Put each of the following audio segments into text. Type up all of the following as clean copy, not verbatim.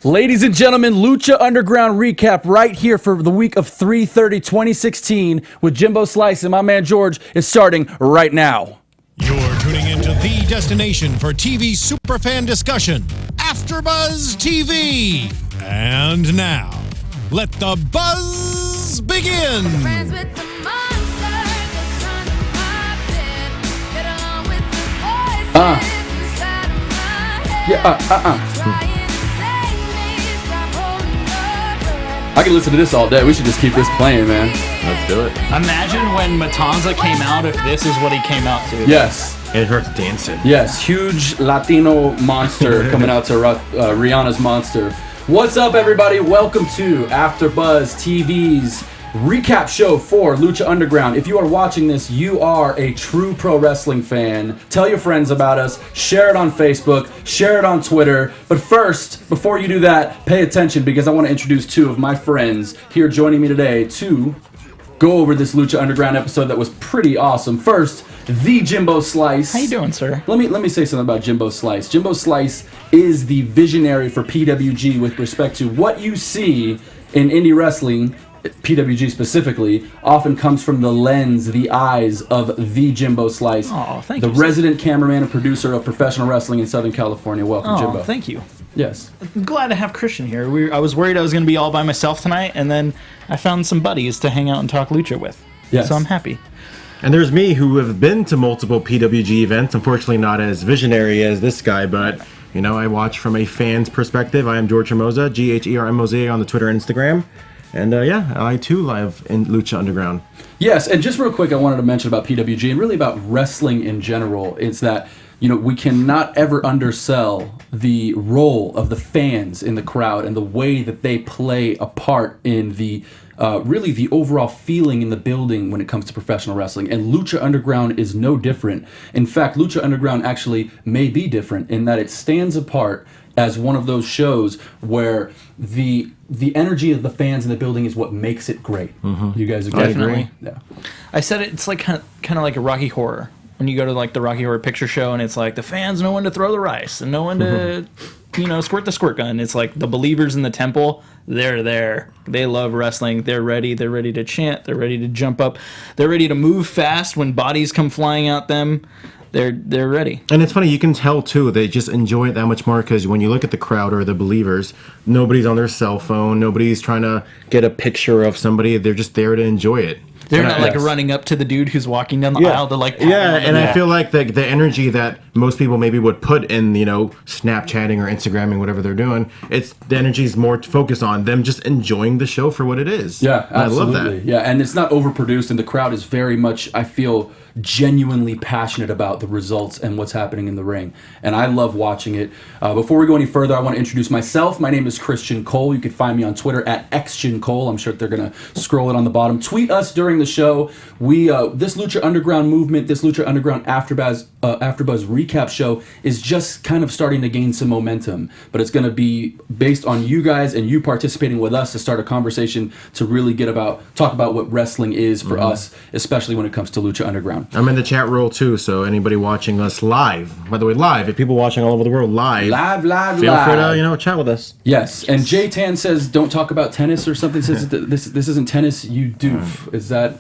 Ladies and gentlemen, Lucha Underground recap right here for the week of 3/30/2016 with Jimbo Slice and my man George is starting right now. You're tuning into the destination for TV superfan discussion, AfterBuzz TV. And now, let the buzz begin. I can listen to this all day. We should just keep this playing, man. Let's do it. Imagine when Matanza came out, if this is what he came out to. Yes. And it hurts dancing. Yes, huge Latino monster coming out to Rihanna's Monster. What's up, everybody? Welcome to AfterBuzz TV's recap show for Lucha Underground. If you are watching this, you are a true pro wrestling fan. Tell your friends about us. Share it on Facebook. Share it on Twitter. But first, before you do that, pay attention because I want to introduce two of my friends here joining me today to go over this Lucha Underground episode that was pretty awesome. First, the Jimbo Slice. How you doing, sir? Let me say something about Jimbo Slice. Jimbo Slice is the visionary for PWG with respect to what you see in indie wrestling. PWG specifically often comes from the lens, the eyes of the Jimbo Slice. Oh, thank you. The resident cameraman and producer of professional wrestling in Southern California. Welcome, Jimbo. Thank you. Yes. I'm glad to have Christian here. I was worried I was going to be all by myself tonight, and then I found some buddies to hang out and talk lucha with. Yes. So I'm happy. And there's me who have been to multiple PWG events, unfortunately not as visionary as this guy, but you know, I watch from a fan's perspective. I am George Hermoza, GHERMOZA on the Twitter and Instagram. And yeah, I too live in Lucha Underground. Yes, and just real quick, I wanted to mention about PWG and really about wrestling in general. It's that, you know, we cannot ever undersell the role of the fans in the crowd and the way that they play a part in the really the overall feeling in the building when it comes to professional wrestling. And Lucha Underground is no different. In fact, Lucha Underground actually may be different in that it stands apart as one of those shows where the energy of the fans in the building is what makes it great. Mm-hmm. You guys agree? Definitely. Yeah. I said it's like kind of like a Rocky Horror. When you go to like the Rocky Horror Picture Show and it's like the fans know when to throw the rice and know when to, squirt the squirt gun. It's like the believers in the temple, they're there. They love wrestling. They're ready. They're ready to chant. They're ready to jump up. They're ready to move fast when bodies come flying at them. They're ready. And it's funny, you can tell too, they just enjoy it that much more because when you look at the crowd or the believers, nobody's on their cell phone, nobody's trying to get a picture of somebody, they're just there to enjoy it. They're not like running up to the dude who's walking down the aisle to like... I feel like the energy that most people maybe would put in, Snapchatting or Instagramming, whatever they're doing, the energy is more focused on them just enjoying the show for what it is. Yeah, absolutely. I love that. Yeah, and it's not overproduced, and the crowd is very much, I feel, genuinely passionate about the results and what's happening in the ring. And I love watching it. Before we go any further, I want to introduce myself. My name is Christian Cole. You can find me on Twitter at XGenCole. I'm sure they're going to scroll it on the bottom. Tweet us during the show. This Lucha Underground movement, this Lucha Underground AfterBuzz recap show is just kind of starting to gain some momentum. But it's going to be based on you guys and you participating with us to start a conversation to really talk about what wrestling is for us, especially when it comes to Lucha Underground. I'm in the chat roll too, so anybody watching us live, by the way, live, if people watching all over the world live, feel free to, chat with us. Yes, and J Tan says don't talk about tennis or something. Says this isn't tennis, you doof. Is that?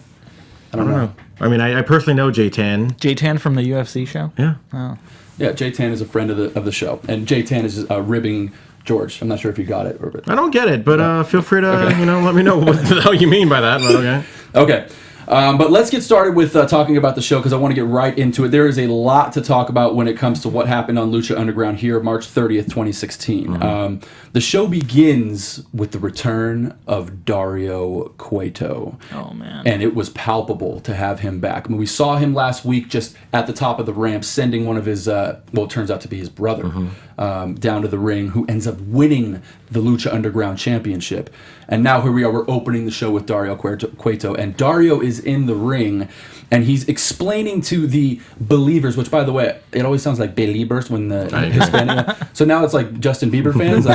I don't know. I mean, I personally know J Tan. J Tan from the UFC show? Yeah. Oh. Yeah, J Tan is a friend of the show, and J Tan is ribbing George. I'm not sure if you got it. I don't get it, but feel free to let me know what the hell you mean by that. Okay. Okay. But let's get started with talking about the show because I want to get right into it. There is a lot to talk about when it comes to what happened on Lucha Underground here, March 30th, 2016. The show begins with the return of Dario Cueto. Oh, man. And it was palpable to have him back. I mean, we saw him last week just at the top of the ramp sending one of his, it turns out to be his brother, down to the ring, who ends up winning the Lucha Underground Championship. And now here we are, we're opening the show with Dario Cueto. And Dario is is in the ring, and he's explaining to the believers, which, by the way, it always sounds like believers when the Hispanic. So now it's like Justin Bieber fans.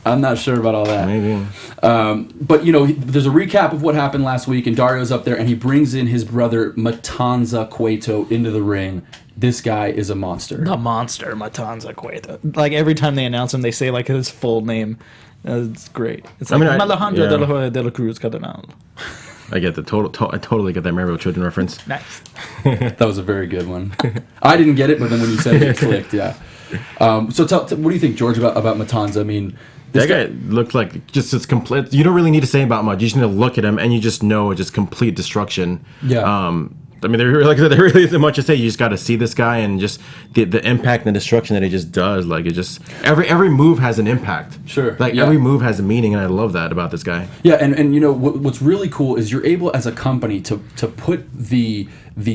I'm not sure about all that. Maybe. But there's a recap of what happened last week, and Dario's up there, and he brings in his brother Matanza Cueto into the ring. This guy is a monster. The monster, Matanza Cueto. Like every time they announce him, they say like his full name. It's great. It's like Alejandro de la Cruz Cardenal. I get the I totally get that Marvel Children reference. Nice. That was a very good one. I didn't get it, but then when you said it, it clicked. Yeah. So what do you think, George, about Matanza? I mean, that guy looked like just it's complete. You don't really need to say about much. You just need to look at him, and you just know it's just complete destruction. Yeah. I mean, there really isn't much to say. You just got to see this guy and just the impact and the destruction that he just does. Like it just every move has an impact. Sure. Like every move has a meaning, and I love that about this guy. Yeah, and what's really cool is you're able as a company to put the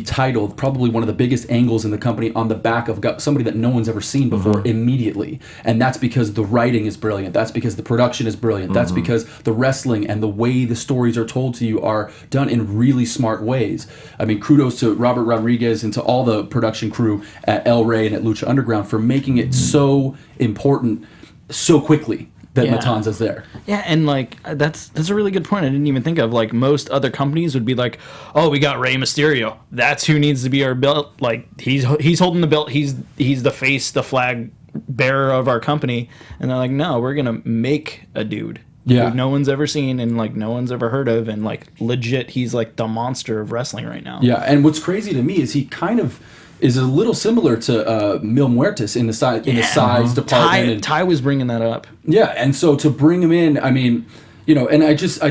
title, probably one of the biggest angles in the company, on the back of somebody that no one's ever seen before immediately. And that's because the writing is brilliant. That's because the production is brilliant. That's because the wrestling and the way the stories are told to you are done in really smart ways. I mean, kudos to Robert Rodriguez and to all the production crew at El Rey and at Lucha Underground for making it so important so quickly that Matanza's there. Yeah, and like that's a really good point. I didn't even think of. Like most other companies would be like, "Oh, we got Rey Mysterio. That's who needs to be our belt. Like he's holding the belt. He's the face, the flag bearer of our company." And they're like, "No, we're gonna make a dude who no one's ever seen and like no one's ever heard of, and like legit, he's like the monster of wrestling right now." Yeah, and what's crazy to me is he kind of is a little similar to Mil Muertes in the size department. Ty was bringing that up. Yeah, and so to bring him in, I mean, and I just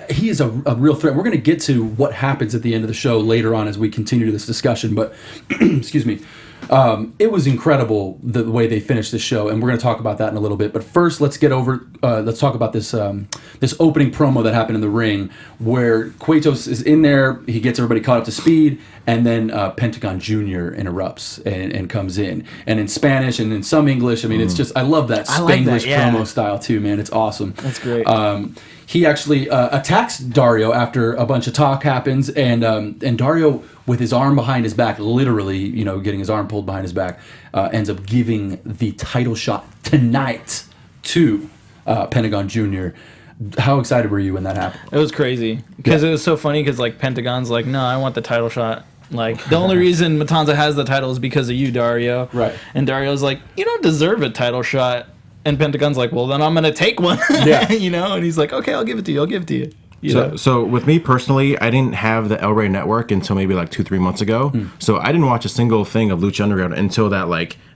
he is a real threat. We're going to get to what happens at the end of the show later on as we continue this discussion, but excuse me. It was incredible the way they finished the show, and we're going to talk about that in a little bit. But first, let's talk about this opening promo that happened in the ring, where Cuetos is in there. He gets everybody caught up to speed, and then Pentagon Jr. interrupts and comes in, and in Spanish and in some English. I mean, it's just I love that Spanglish promo style too, man. It's awesome. That's great. He actually attacks Dario after a bunch of talk happens, and Dario, with his arm behind his back, literally, getting his arm pulled behind his back, ends up giving the title shot tonight to Pentagon Jr. How excited were you when that happened? It was crazy because it was so funny because like Pentagon's like, no, I want the title shot. Like the only reason Matanza has the title is because of you, Dario. Right. And Dario's like, you don't deserve a title shot. And Pentagon's like, well, then I'm going to take one. Yeah. And he's like, okay, I'll give it to you. So with me personally, I didn't have the El Rey Network until maybe like 2-3 months ago. So I didn't watch a single thing of Lucha Underground until that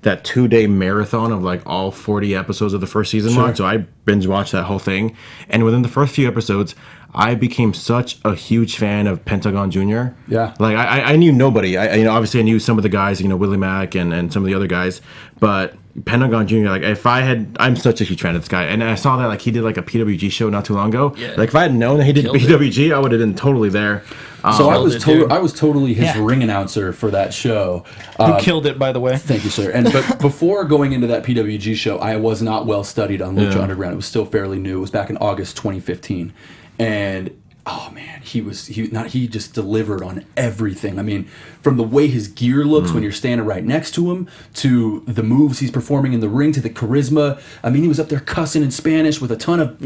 2-day marathon of like all 40 episodes of the first season. Sure. So I binge watched that whole thing. And within the first few episodes, I became such a huge fan of Pentagon Jr. Yeah. Like I knew nobody. Obviously I knew some of the guys, Willie Mack and some of the other guys, but Pentagon Jr. I'm such a huge fan of this guy, and I saw that he did a PWG show not too long ago. Yeah. If I had known that he did PWG, I would have been totally there. So I was totally his ring announcer for that show. You killed it, by the way. Thank you, sir. But before going into that PWG show, I was not well studied on Lucha Underground. It was still fairly new. It was back in August 2015, and oh man, he just delivered on everything. I mean, from the way his gear looks when you're standing right next to him, to the moves he's performing in the ring, to the charisma. I mean, he was up there cussing in Spanish with a ton of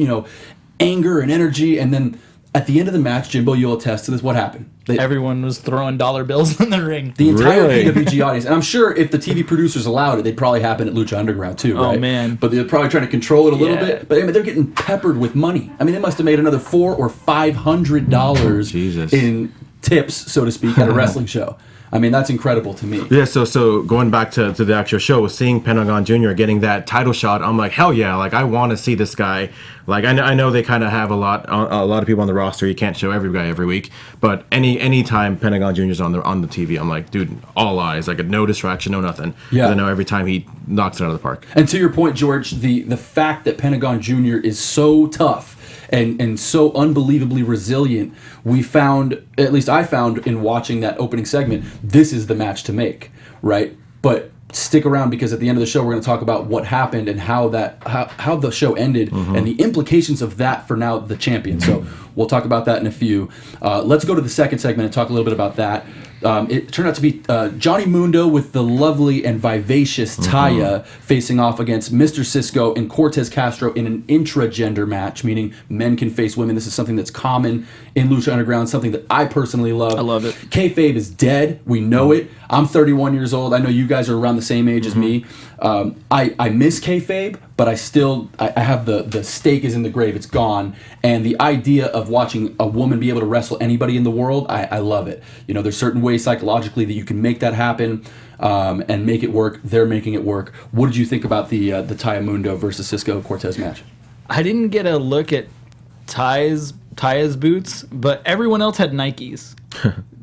anger and energy, and then at the end of the match, Jimbo, you'll attest to this. What happened? Everyone was throwing dollar bills in the ring. The entire PWG audience. And I'm sure if the TV producers allowed it, they'd probably happen at Lucha Underground too, right? Oh, man. But they're probably trying to control it a little bit. But they're getting peppered with money. I mean, they must have made another $400 or $500 in tips, so to speak, at a wrestling show. I mean, that's incredible to me. Yeah, so going back to the actual show, seeing Pentagon Jr. getting that title shot, I'm like, hell yeah, I want to see this guy. I know they kind of have a lot of people on the roster. You can't show every guy every week, but any time Pentagon Jr. is on the TV, I'm like, dude, all eyes, no distraction, no nothing. Yeah. I know every time he knocks it out of the park. And to your point, George, the fact that Pentagon Jr. is so tough and so unbelievably resilient, at least I found in watching that opening segment, this is the match to make, right? But stick around, because at the end of the show we're going to talk about what happened and how the show ended and the implications of that for now the champion. So We'll talk about that in a few. Let's go to the second segment and talk a little bit about that. It turned out to be Johnny Mundo with the lovely and vivacious Taya facing off against Mr. Cisco and Cortez Castro in an intragender match, meaning men can face women. This is something that's common in Lucha Underground, something that I personally love. I love it. Kayfabe is dead. We know it. I'm 31 years old. I know you guys are around the same age as me. I miss kayfabe, but I have the stake is in the grave. It's gone. And the idea of watching a woman be able to wrestle anybody in the world, I love it. You know, there's certain ways psychologically that you can make that happen and make it work. They're making it work. What did you think about the Taya Mundo versus Cisco Cortez match? I didn't get a look at Taya's boots, but everyone else had Nikes.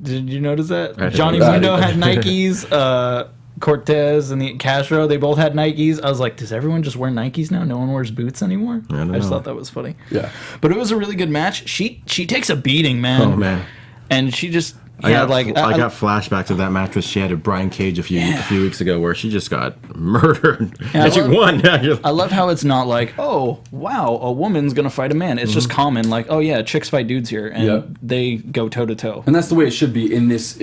Did you notice that? Johnny Mundo had Nikes. Cortez and the Castro, they both had Nikes. I was like, does everyone just wear Nikes now? No one wears boots anymore? I just thought that was funny. Yeah. But it was a really good match. She takes a beating, man. Oh, man. And she just... I got flashbacks of that match with she had at Brian Cage a few weeks ago where she just got murdered and she won. I love how it's not like, oh wow, a woman's gonna fight a man. It's just common, like, oh yeah, chicks fight dudes here, and they go toe to toe. And that's the way it should be in this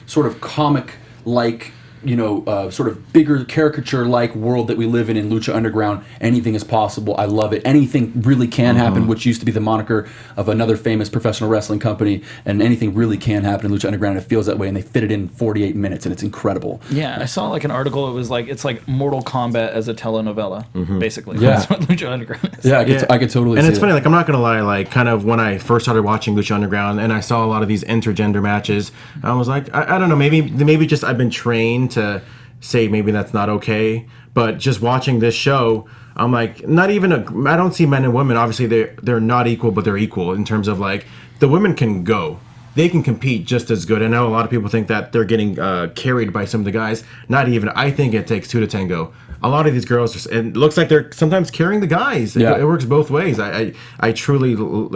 sort of comic like. Sort of bigger caricature-like world that we live in Lucha Underground. Anything is possible. I love it. Anything really can happen, which used to be the moniker of another famous professional wrestling company, and anything really can happen in Lucha Underground, and it feels that way, and they fit it in 48 minutes, and it's incredible. Yeah, I saw like an article, it was like, it's like Mortal Kombat as a telenovela, basically. Yeah. That's what Lucha Underground is. Yeah, I could totally see And it's funny, it. like, I'm not going to lie, like, kind of when I first started watching Lucha Underground, and I saw a lot of these intergender matches, I was like, I don't know, maybe just I've been trained to say maybe that's not okay, but just watching this show, I'm like, I don't see men and women, obviously they're not equal, but they're equal in terms of like, the women can go. They can compete just as good. I know a lot of people think that they're getting carried by some of the guys. Not even. I think it takes 2 to tango. A lot of these girls, it looks like they're sometimes carrying the guys. It works both ways. I truly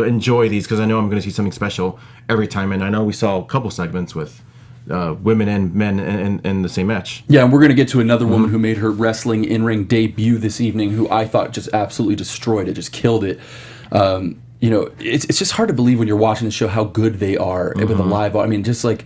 enjoy these because I know I'm going to see something special every time. And I know we saw a couple segments with women and men in the same match. Yeah, and we're going to get to another woman who made her wrestling in-ring debut this evening, who I thought just absolutely destroyed it, just killed it. It's just hard to believe when you're watching the show how good they are with a live. I mean, just like,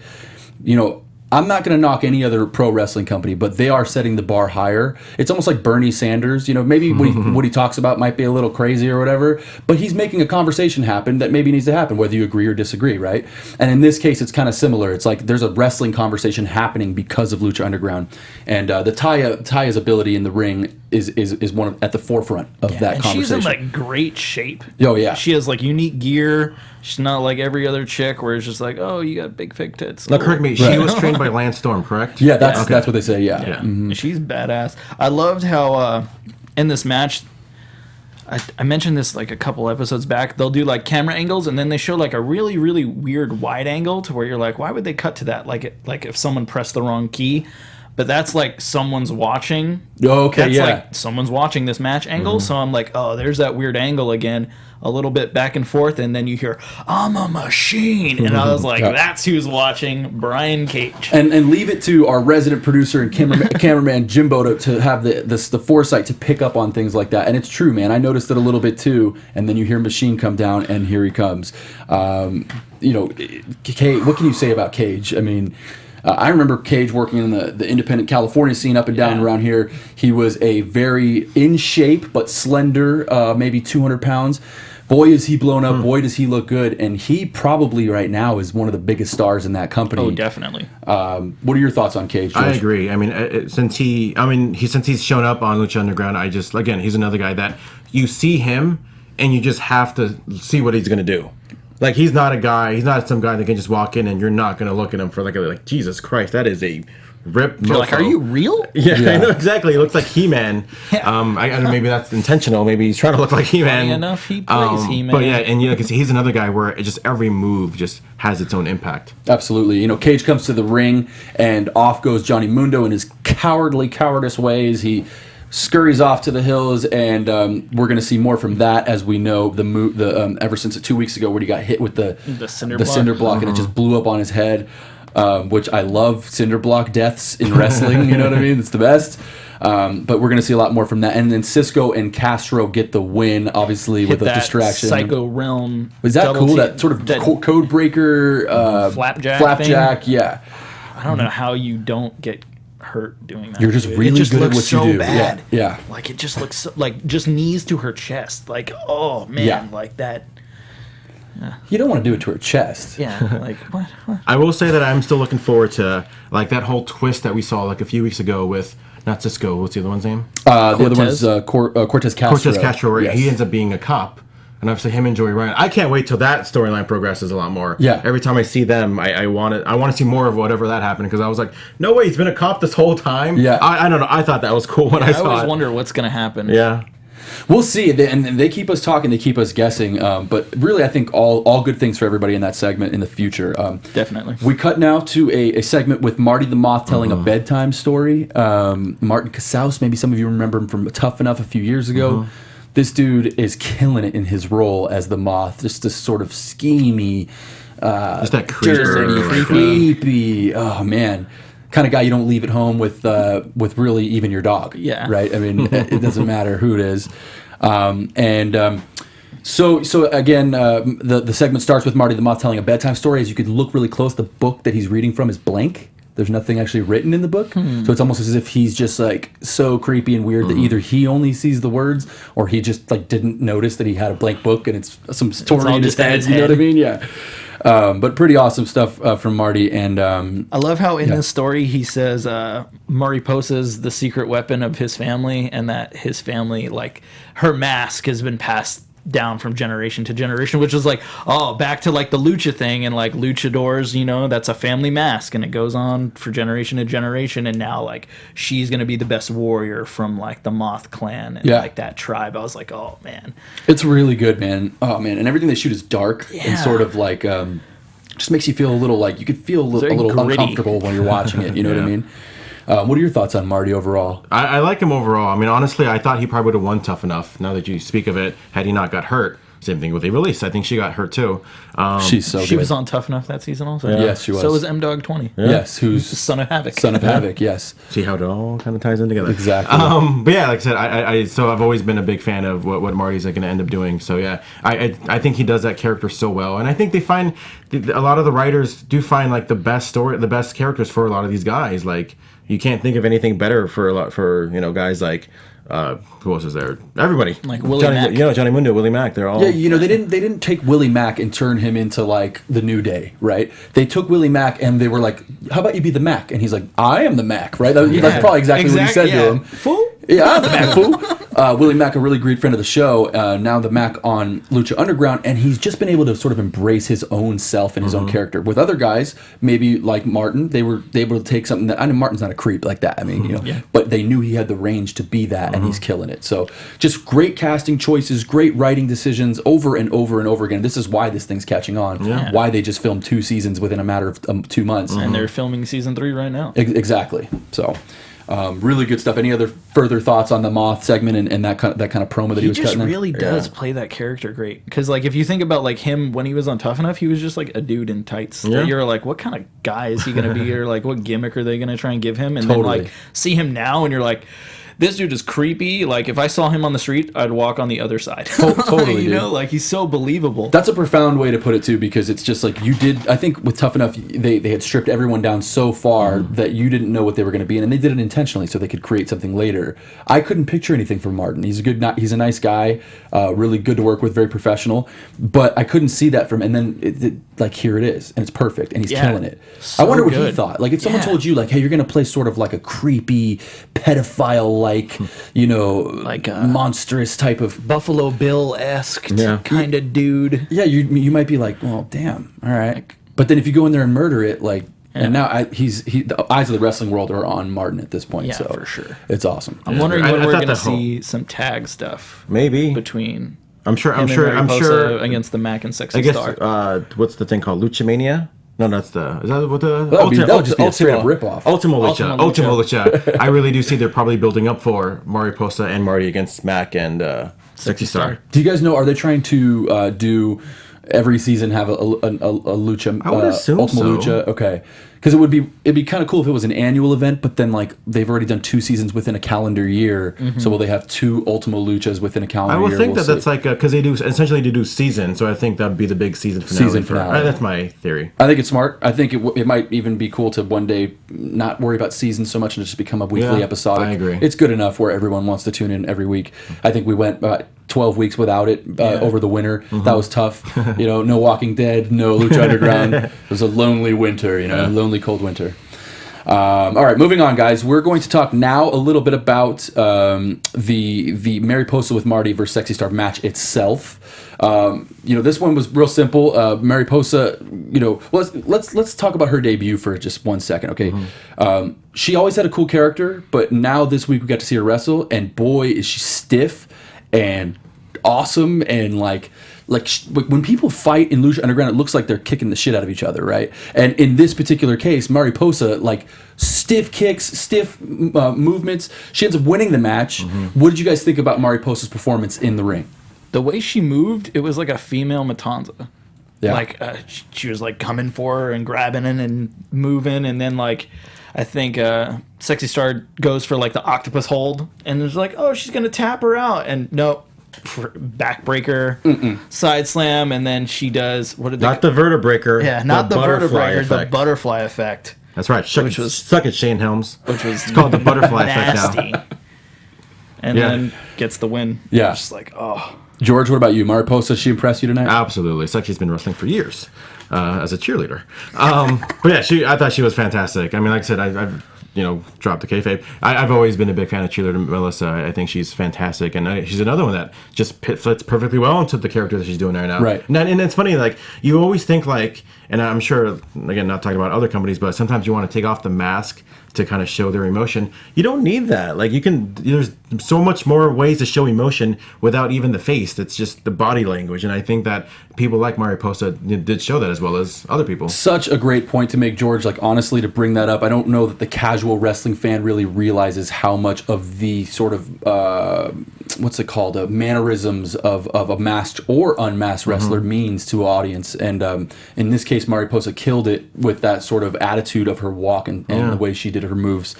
I'm not going to knock any other pro wrestling company, but they are setting the bar higher. It's almost like Bernie Sanders. Maybe what he talks about might be a little crazy or whatever, but he's making a conversation happen that maybe needs to happen, whether you agree or disagree, right? And in this case, it's kind of similar. It's like there's a wrestling conversation happening because of Lucha Underground, and the Taya's ability in the ring is one at the forefront of that and conversation. She's in like great shape. Oh yeah, she has like unique gear. She's not like every other chick where it's just like, oh, you got big fake tits. Now, correct me. She was trained by Lance Storm, correct? Yeah, that's what they say. Yeah. Mm-hmm. She's badass. I loved how in this match, I mentioned this like a couple episodes back. They'll do like camera angles, and then they show like a really, really weird wide angle to where you're like, why would they cut to that? Like if someone pressed the wrong key. But that's like someone's watching. Okay, that's yeah. like someone's watching this match angle. So I'm like, oh, there's that weird angle again. A little bit back and forth, and then you hear, I'm a machine. And I was like, that's who's watching Brian Cage. And leave it to our resident producer and cameraman Jimbo to have the foresight to pick up on things like that. And it's true, man. I noticed it a little bit too. And then you hear Machine come down, and here he comes. Cage, what can you say about Cage? I mean, I remember Cage working in the independent California scene up and down around here. He was a very in shape but slender, maybe 200 pounds. Boy, is he blown up. Boy, does he look good. And he probably right now is one of the biggest stars in that company. Oh, definitely. What are your thoughts on Cage, George? I agree. I mean, since he's shown up on Lucha Underground, he's another guy that you see him and you just have to see what he's going to do. Like, he's not some guy that can just walk in and you're not going to look at him for like Jesus Christ, that is a ripped You're like, are you real? Yeah, I know exactly. He looks like He-Man. Yeah. I don't know, maybe that's intentional. Maybe he's trying to look like He-Man. Funny enough, he plays He-Man. But yeah, and you can see he's another guy where just every move just has its own impact. Absolutely. Cage comes to the ring and off goes Johnny Mundo in his cowardice ways. He scurries off to the hills, and we're going to see more from that, as we know ever since 2 weeks ago, where he got hit with the cinder block, and it just blew up on his head. Which I love cinder block deaths in wrestling. You know what I mean? It's the best. But we're going to see a lot more from that. And then Cisco and Castro get the win, obviously, with a distraction. Psycho Realm. Was that cool? That sort of code breaker flapjack thing? Yeah. I don't know how you don't get hurt doing that. You're just really good at what you do. Bad. Yeah. Like it just looks like just knees to her chest. Like, oh man, like that. You don't want to do it to her chest. Yeah, like what? I will say that I'm still looking forward to like that whole twist that we saw like a few weeks ago with not Cisco. What's the other one's name? The other one's Cortez Castro. Cortez Castro, where he ends up being a cop, and obviously him and Joey Ryan. I can't wait till that storyline progresses a lot more. Yeah. Every time I see them, I want to see more of whatever that happened because I was like, no way, he's been a cop this whole time. Yeah. I don't know. I thought that was cool when I saw it. I always wonder what's gonna happen. Yeah. We'll see, and they keep us talking, they keep us guessing. But really, I think all good things for everybody in that segment in the future. Definitely. We cut now to a segment with Marty the Moth telling a bedtime story. Martin Casaus, maybe some of you remember him from Tough Enough a few years ago. This dude is killing it in his role as the Moth. Just this sort of schemy, Just that creepy. Oh man. Kind of guy you don't leave at home with really even your dog. Yeah. Right? I mean, it doesn't matter who it is. So again, the segment starts with Marty the Moth telling a bedtime story. As you can look really close, the book that he's reading from is blank. There's nothing actually written in the book. So it's almost as if he's just like so creepy and weird that either he only sees the words or he just like didn't notice that he had a blank book and it's some story in his head. You know what I mean? Yeah. But pretty awesome stuff from Marty. And I love how in this story he says Mariposa is the secret weapon of his family, and that his family, like, her mask has been passed down from generation to generation, which is like, oh, back to like the lucha thing and like luchadors, you know, that's a family mask and it goes on for generation to generation, and now like she's gonna be the best warrior from like the Moth clan and like that tribe. I was like, oh man, it's really good, man. Oh man, and everything they shoot is dark and sort of like just makes you feel a little like you could feel a little uncomfortable when you're watching it, you know what I mean? What are your thoughts on Marty overall? I like him overall. I mean, honestly, I thought he probably would have won Tough Enough, now that you speak of it, had he not got hurt. Same thing with the release. I think she got hurt too. She's so She good. was on Tough Enough that season also? Yeah. Yes, she was. So was M-Dog 20. Yeah. Yes, who's Son of Havoc. Son of Havoc, yes. See how it all kind of ties in together. Exactly. But yeah, like I said, so I've always been a big fan of what Marty's going to end up doing. So yeah, I think he does that character so well, and I think they find a lot of the writers do find like the best characters for a lot of these guys. Like you can't think of anything better for you know guys like. Who else is there? Everybody, like Willie Mack. Johnny Mundo, Willie Mack. They're all you know they didn't take Willie Mack and turn him into like the New Day, right? They took Willie Mack and they were like, "How about you be the Mack?" And he's like, "I am the Mack," right? That's probably exactly what he said to him. Fool. Yeah, I'm the Mac fool. Willie Mack, a really great friend of the show, now the Mac on Lucha Underground, and he's just been able to sort of embrace his own self and his own character. With other guys, maybe like Martin, they were able to take something that I know Martin's not a creep like that. I mean, you know, but they knew he had the range to be that, and he's killing it. So just great casting choices, great writing decisions over and over and over again. This is why this thing's catching on. Yeah. Why they just filmed 2 seasons within a matter of 2 months, and they're filming season 3 right now. Exactly. So. Really good stuff. Any other further thoughts on the Moth segment and that kind of promo that he was cutting? He just really does play that character great. Because like if you think about like him when he was on Tough Enough, he was just like a dude in tights. Yeah. You're like, what kind of guy is he gonna be, or like what gimmick are they gonna try and give him? And then like see him now, and you're like, this dude is creepy. Like if I saw him on the street, I'd walk on the other side. Totally, you know, like he's so believable. That's a profound way to put it too, because it's just like I think with Tough Enough, they had stripped everyone down so far that you didn't know what they were going to be in, and they did it intentionally so they could create something later. I couldn't picture anything from Martin. He's a nice guy, really good to work with, very professional, but I couldn't see that from. And then like here it is, and it's perfect, and he's killing it. So I wonder what good. he thought. Like if someone told you like, hey, you're going to play sort of like a creepy pedophile. Like, you know, like a monstrous type of Buffalo Bill-esque kind of dude. Yeah, you might be like, well, damn, all right. But then if you go in there and murder it, like, and now the eyes of the wrestling world are on Martin at this point. Yeah, so for sure. It's awesome. I'm wondering when we're going to see some tag stuff. Maybe between. I'm sure against the Mac and Sexy I guess, Star. What's the thing called? Lucha Mania? No, is that what the that would just be a straight up ripoff. Ultimo Lucha. I really do see they're probably building up for Mariposa and Marty against Mac and Sexy Star. Do you guys know? Are they trying to do every season have a lucha? I would assume Ultimo so. Lucha. Okay, Because it'd be kind of cool if it was an annual event, but then like they've already done 2 seasons within a calendar year. So will they have 2 Ultimo Luchas within a calendar year? I would think that's like because they do essentially do season, so I think that'd be the big season finale. That's my theory. I think it's smart. I think it might even be cool to one day not worry about seasons so much and just become a weekly episodic. I agree. It's good enough where everyone wants to tune in every week. I think we went 12 weeks without it over the winter. That was tough. No Walking Dead, no Lucha Underground. It was a lonely winter, lonely cold winter. All right, moving on, guys. We're going to talk now a little bit about the Mariposa with Marty versus Sexy Star match itself. This one was real simple. Mariposa, let's talk about her debut for just 1 second, okay? She always had a cool character, but now this week we got to see her wrestle, and boy, is she stiff and awesome, and like when people fight in Lucha Underground, it looks like they're kicking the shit out of each other, right? And in this particular case, Mariposa, like stiff kicks, stiff movements. She ends up winning the match. What did you guys think about Mariposa's performance in the ring? The way she moved, it was like a female Matanza. Yeah. Like she was like coming for her and grabbing it and moving, and then like I think Sexy Star goes for like the octopus hold, and it's like, oh, she's gonna tap her out, and no. Backbreaker, side slam, and then she does the vertebreaker. Yeah, not the vertebraker, the butterfly effect. That's right. Suck it, Shane Helms. Which was it's called the butterfly nasty. effect now. And then gets the win. Yeah. Just like, oh. George, what about you? Mariposa, she impressed you tonight? Absolutely. It's like she's been wrestling for years as a cheerleader. But yeah, I thought she was fantastic. I mean, like I said, I've dropped the kayfabe. I've always been a big fan of cheerleader Melissa. I think she's fantastic, and she's another one that just fits perfectly well into the character that she's doing right now. Right. And it's funny, like you always think like, and I'm sure, again, not talking about other companies, but sometimes you want to take off the mask to kind of show their emotion. You don't need that. Like there's so much more ways to show emotion without even the face. It's just the body language, and I think that people like Mariposa did show that as well as other people. Such a great point to make, George. Like, honestly, to bring that up, I don't know that the casual wrestling fan really realizes how much of the sort of mannerisms of a masked or unmasked wrestler means to an audience. And in this case, Mariposa killed it with that sort of attitude of her walk and the way she did her moves.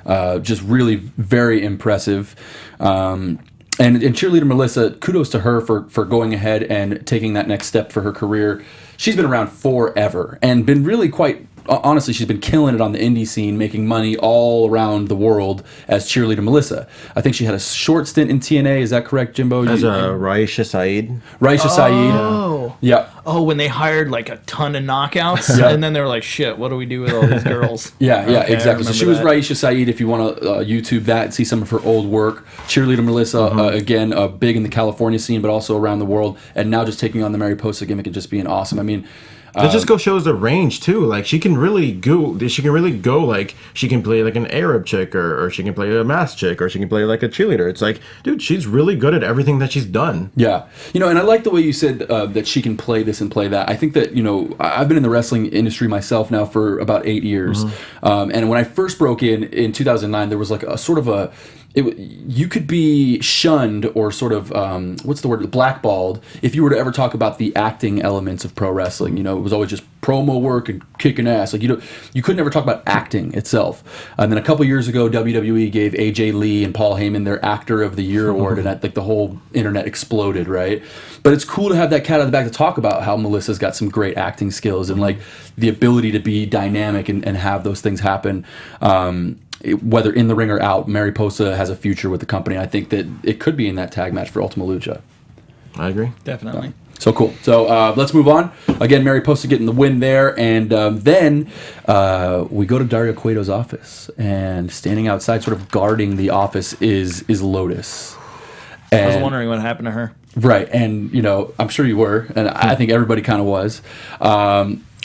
Just really very impressive. And cheerleader Melissa, kudos to her for going ahead and taking that next step for her career. She's been around forever and been really quite, honestly, she's been killing it on the indie scene, making money all around the world as cheerleader Melissa. I think she had a short stint in TNA. Is that correct, Jimbo? As Raisha Saeed. Raisha Saeed. Oh. Yeah. Oh, when they hired like a ton of knockouts, and then they were like, shit, what do we do with all these girls? Yeah, exactly. So she was that. Raisha Saeed, if you want to YouTube that and see some of her old work. Cheerleader Melissa, again, big in the California scene, but also around the world. And now just taking on the Mariposa gimmick and just being awesome. I mean, That just shows the range too. Like she can really go. Like she can play like an Arab chick, or she can play a masked chick, or she can play like a cheerleader. It's like, dude, she's really good at everything that she's done. Yeah, and I like the way you said that she can play this and play that. I think that I've been in the wrestling industry myself now for about 8 years, and when I first broke in 2009, there was like a sort of you could be shunned or sort of blackballed if you were to ever talk about the acting elements of pro wrestling. It was always just promo work and kicking ass. Like you couldn't ever talk about acting itself. And then a couple years ago, WWE gave AJ Lee and Paul Heyman their Actor of the Year award, and the whole internet exploded, right? But it's cool to have that cat out of the bag to talk about how Melissa's got some great acting skills and like the ability to be dynamic and have those things happen. Whether in the ring or out, Mariposa has a future with the company. I think that it could be in that tag match for Ultima Lucha. I agree. Definitely. So cool. So let's move on. Again, Mariposa getting the win there. And then we go to Dario Cueto's office. And standing outside, sort of guarding the office, is Lotus. And, I was wondering what happened to her. Right. And, I'm sure you were. And I think everybody kind of was.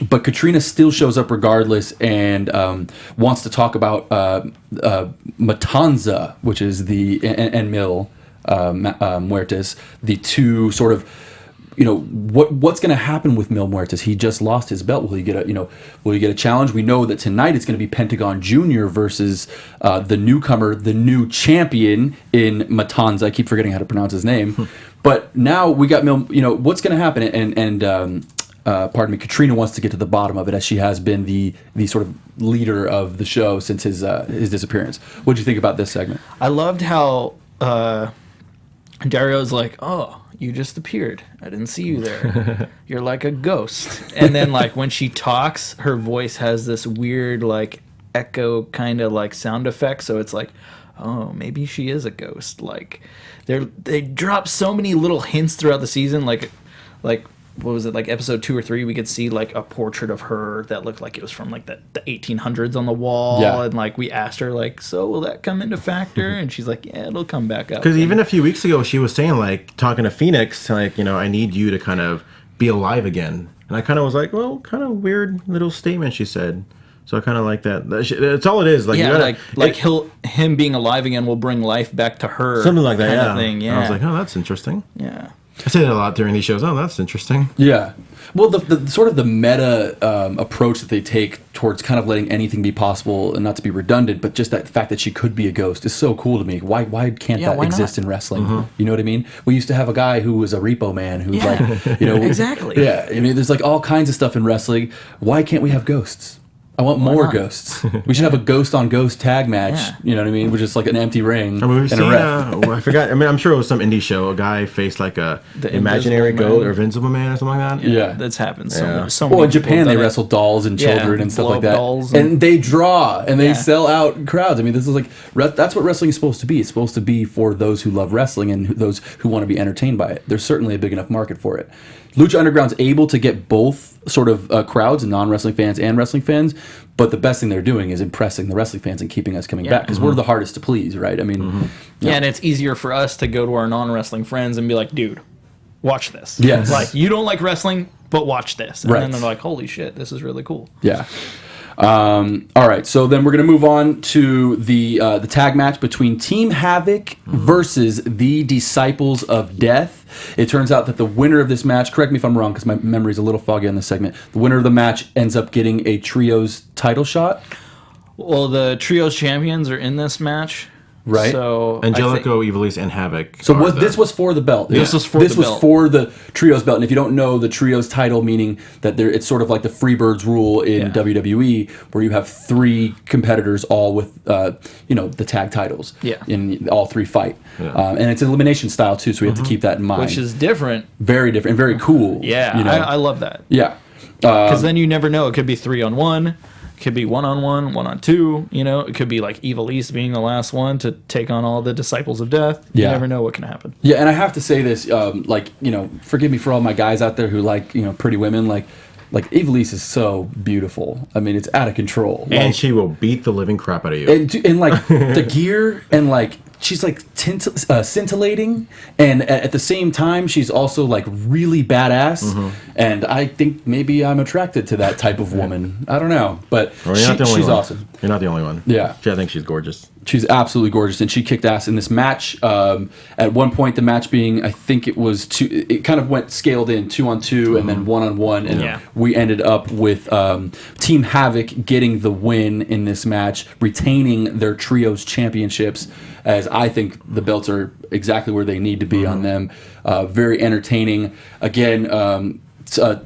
But Katrina still shows up regardless and wants to talk about Matanza, which is and Mil Muertes, the two sort of, what's going to happen with Mil Muertes? He just lost his belt. Will he get a challenge? We know that tonight it's going to be Pentagon Jr. versus the newcomer, the new champion in Matanza. I keep forgetting how to pronounce his name. But now we got Mil. What's going to happen? And Katrina wants to get to the bottom of it, as she has been the sort of leader of the show since his disappearance. What do you think about this segment? I loved how Dario's like, "Oh, you just appeared. I didn't see you there. You're like a ghost." And then like when she talks, her voice has this weird like echo kind of like sound effect. So it's like, oh, maybe she is a ghost. Like they drop so many little hints throughout the season. Like what was it, like episode 2 or 3, we could see like a portrait of her that looked like it was from like the 1800s on the wall. Yeah. And like we asked her like, so will that come into factor? And she's like, yeah, it'll come back up. Because even a few weeks ago, she was saying, like, talking to Phoenix, like, I need you to kind of be alive again. And I kind of was like, well, kind of weird little statement she said. So I kind of like that. That's all it is. Like, yeah, him being alive again will bring life back to her. Something like that, kind yeah. of thing, yeah. And I was like, oh, that's interesting. Yeah. I say that a lot during these shows. Oh, that's interesting. Yeah. Well, the sort of the meta approach that they take towards kind of letting anything be possible, and not to be redundant, but just that fact that she could be a ghost is so cool to me. Why can't that exist in wrestling? You know what I mean? We used to have a guy who was a repo man who exactly. Yeah, I mean, there's like all kinds of stuff in wrestling. Why can't we have ghosts? I want more ghosts. We should have a ghost on ghost tag match. Yeah. You know what I mean? With just like an empty ring I mean, and we've seen, a ref. I forgot. I mean, I'm sure it was some indie show. A guy faced like a The imaginary Invisible goat Man. or Invincible Man or something like that. Yeah. That's happened. Yeah. So Well, many in people Japan, have they done it. wrestle dolls and children and stuff like blow-up that. dolls And they draw and they Yeah. sell out crowds. I mean, this is like, that's what wrestling is supposed to be. It's supposed to be for those who love wrestling and those who want to be entertained by it. There's certainly a big enough market for it. Lucha Underground's able to get both sort of crowds, non-wrestling fans and wrestling fans, but the best thing they're doing is impressing the wrestling fans and keeping us coming back, because we're the hardest to please, right? I mean, Yeah, and it's easier for us to go to our non-wrestling friends and be like, dude, watch this. Yes. Like, you don't like wrestling, but watch this. And Right. then they're like, holy shit, this is really cool. yeah. All right, so then we're going to move on to the tag match between Team Havoc versus the Disciples of Death. It turns out that the winner of this match, correct me if I'm wrong because my memory is a little foggy on this segment, the winner of the match ends up getting a trios title shot. Well, the trios champions are in this match. Right. So Angelico, Evilise, and Havoc. So this was for the belt. This was for this the was belt. for the trios belt. And if you don't know, the trios title, meaning that it's sort of like the Freebirds rule in WWE, where you have 3 competitors all with the tag titles. Yeah. And all 3 fight. Yeah. And it's an elimination style too, so we have to keep that in mind. which is different. very different and very cool. Yeah, You know? I love that. Yeah. Because then you never know. It could be 3-on-1. It could be 1-on-1, 1-on-2. You know, it could be like Evilise being the last one to take on all the Disciples of Death. You Yeah. never know what can happen. Yeah, and I have to say this, forgive me for all my guys out there who like, pretty women, like Evilise is so beautiful. I mean, it's out of control. And she will beat the living crap out of you. And like the gear and like she's like scintillating, and at the same time she's also like really badass. And I think maybe I'm attracted to that type of woman. I don't know, but Well, you're not the only she's one. awesome. You're not the only one. Yeah. I think she's gorgeous. She's absolutely gorgeous, and she kicked ass in this match. At one point, the match being, I think it was it kind of went scaled in 2-on-2 and then 1-on-1, and we ended up with Team Havoc getting the win in this match, retaining their trios championships, as I think the belts are exactly where they need to be on them. Very entertaining. Again,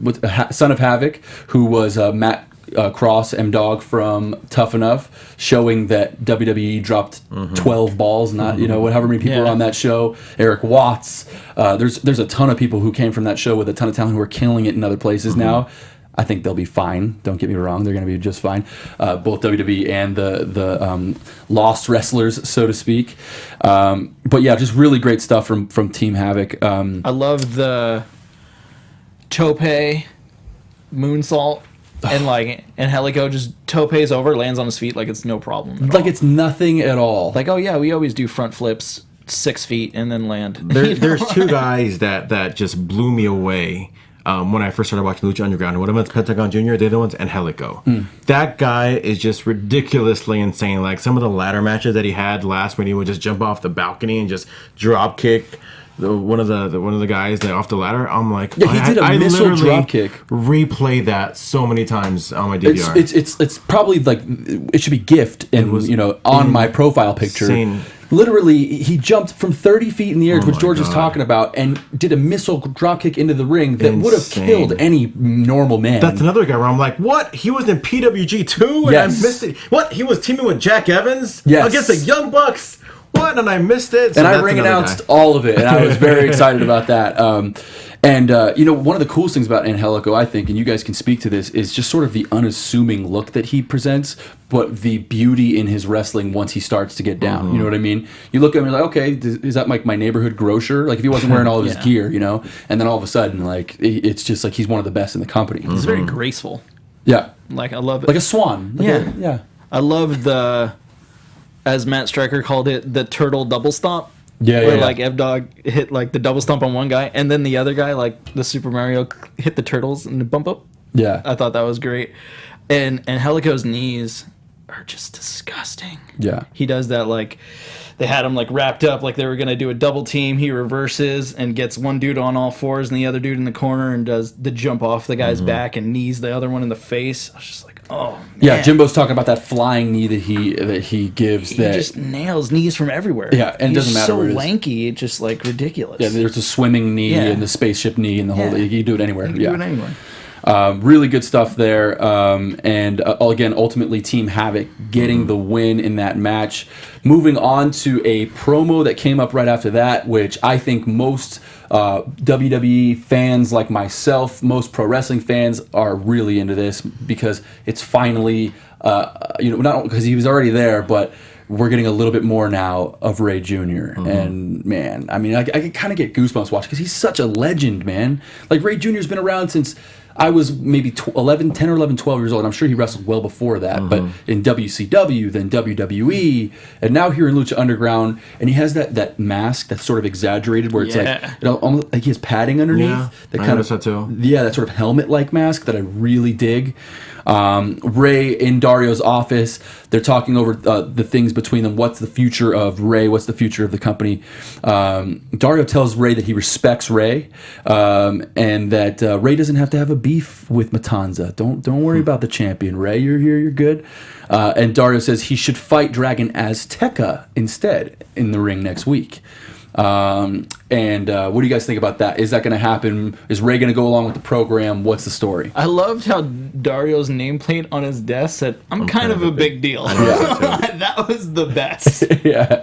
with Son of Havoc, who was Matt Cross, M-Dog from Tough Enough, showing that WWE dropped 12 balls, not however many people were on that show. Eric Watts. There's a ton of people who came from that show with a ton of talent who are killing it in other places now. I think they'll be fine. Don't get me wrong; they're going to be just fine. Both WWE and the lost wrestlers, so to speak. But yeah, just really great stuff from Team Havoc. I love the tope moonsault. And Helico just topes over, lands on his feet like it's no problem. Like it's nothing at all. Like, oh yeah, we always do front flips 6 feet and then land. There's 2 guys that just blew me away when I first started watching Lucha Underground. One of them's Pentagon Jr., the other one's Angelico. That guy is just ridiculously insane. Like some of the ladder matches that he had last, when he would just jump off the balcony and just drop kick one of the guys that off the ladder. I'm like, Yeah, he did a missile literally drop kick. Replay that so many times on my DVR. It's probably like it should be gift and on my profile picture. insane. Literally, he jumped from 30 feet in the air, which my George was God. talking about, and did a missile drop kick into the ring that would have Insane. killed any normal man. That's another guy where I'm like, what? He was in PWG too, and Yes. I missed it. What? He was teaming with Jack Evans Yes. against the Young Bucks. What? And I missed it. So and I that's ring another announced guy. all of it, and I was very excited about that. You know, one of the coolest things about Angelico, I think, and you guys can speak to this, is just sort of the unassuming look that he presents, but the beauty in his wrestling once he starts to get down. You know what I mean? You look at him and you're like, okay, is that like my neighborhood grocer? Like if he wasn't wearing all of his Yeah. gear, you know? And then all of a sudden, like, it's just like he's one of the best in the company. He's very graceful. Yeah. Like I love it. Like a swan. Like Yeah. yeah. I love the, as Matt Stryker called it, the turtle double stomp. Yeah, Where yeah. like Ev-Dog hit like the double stomp on one guy, and then the other guy, like the Super Mario, hit the turtles and the bump up. Yeah. I thought that was great. And Helico's knees are just disgusting. Yeah. He does that like they had him like wrapped up like they were gonna do a double team. He reverses and gets one dude on all fours and the other dude in the corner and does the jump off the guy's back and knees the other one in the face. I was just like, oh man. Yeah, Jimbo's talking about that flying knee that he gives. He that just nails knees from everywhere. Yeah, and it He's doesn't matter so where it is. lanky, it's just like ridiculous. yeah, there's a swimming knee Yeah. and the spaceship knee and the whole. Yeah. You can do it anywhere. You can yeah. do it anywhere. Really good stuff there. Again, ultimately, Team Havoc getting the win in that match. Moving on to a promo that came up right after that, which I think most WWE fans like myself, most pro wrestling fans are really into this because it's finally, not because he was already there, but we're getting a little bit more now of Rey Jr. And man, I mean, I can kind of get goosebumps watching because he's such a legend, man. Like Rey Jr. has been around since I was maybe 10 or 11, 12 years old. And I'm sure he wrestled well before that, but in WCW, then WWE, and now here in Lucha Underground. And he has that mask that's sort of exaggerated, where it's Yeah. like almost like he has padding underneath. Yeah, that I kind noticed of that too. Yeah, that sort of helmet-like mask that I really dig. Rey in Dario's office, they're talking over the things between them. What's the future of Rey? What's the future of the company? Dario tells Rey that he respects Rey, and that Rey doesn't have to have a beef with Matanza. Don't worry about the champion, Rey. You're here. You're good. And Dario says he should fight Dragon Azteca instead in the ring next week. What do you guys think about that? Is that going to happen? Is Rey going to go along with the program? What's the story? I loved how Dario's nameplate on his desk said, I'm kind of a big deal. That was the best. yeah.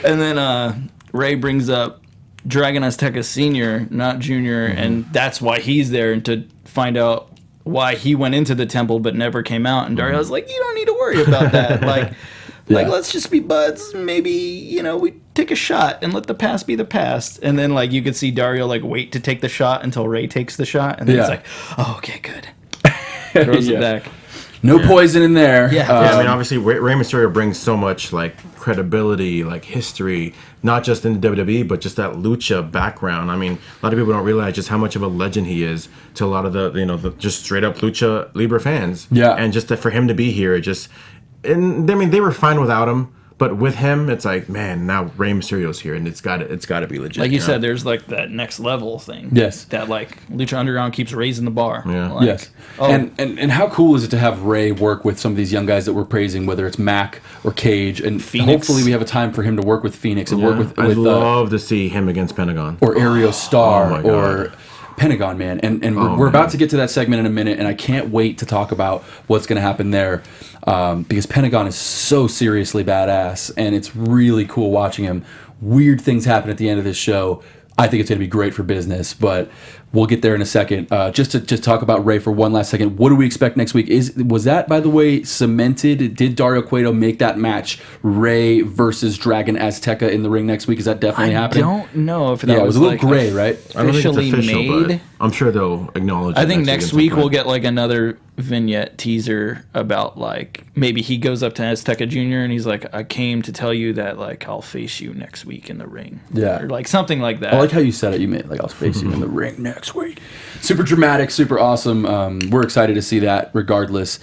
And then Rey brings up Dragon Azteca Sr., not Junior, and that's why he's there, and to find out why he went into the temple but never came out. And Dario's like, you don't need to worry about that. Like, let's just be buds. Maybe, we take a shot and let the past be the past. And then, like, you could see Dario, like, wait to take the shot until Rey takes the shot. And then he's like, oh, okay, good. Throws it back. No poison in there. Yeah. I mean, obviously, Rey Mysterio brings so much like credibility, like history, not just in the WWE, but just that lucha background. I mean, a lot of people don't realize just how much of a legend he is to a lot of the just straight up lucha libre fans. Yeah. And just for him to be here, and I mean, they were fine without him. But with him, it's like, man, now Rey Mysterio's here, and it's got to be legit. Like you said, there's like that next level thing. Yes. That like Lucha Underground keeps raising the bar. Yeah. Like, Yes. Oh, And how cool is it to have Rey work with some of these young guys that we're praising, whether it's Mac or Cage, and Phoenix. hopefully we have a time for him to work with Phoenix and work with I'd love to see him against Pentagon. or Aereo Star my God. or Pentagon, man. And we're about to get to that segment in a minute, and I can't wait to talk about what's going to happen there, because Pentagon is so seriously badass, and it's really cool watching him. Weird things happen at the end of this show. I think it's going to be great for business, but we'll get there in a second. Just to talk about Rey for one last second, what do we expect next week? Was that, by the way, cemented? Did Dario Cueto make that match, Rey versus Dragon Azteca, in the ring next week? Is that definitely I happening? don't know if that Yeah, it was a little like, gray, right? I don't think officially it's official, made. but I'm sure they'll acknowledge. I it think next at some week point. we'll get like another vignette teaser about like maybe he goes up to Azteca Jr. and he's like, I came to tell you that like I'll face you next week in the ring. Yeah. Or like something like that. I like how you said it. You made like I'll face you in the ring next week. Super dramatic, super awesome. We're excited to see that regardless.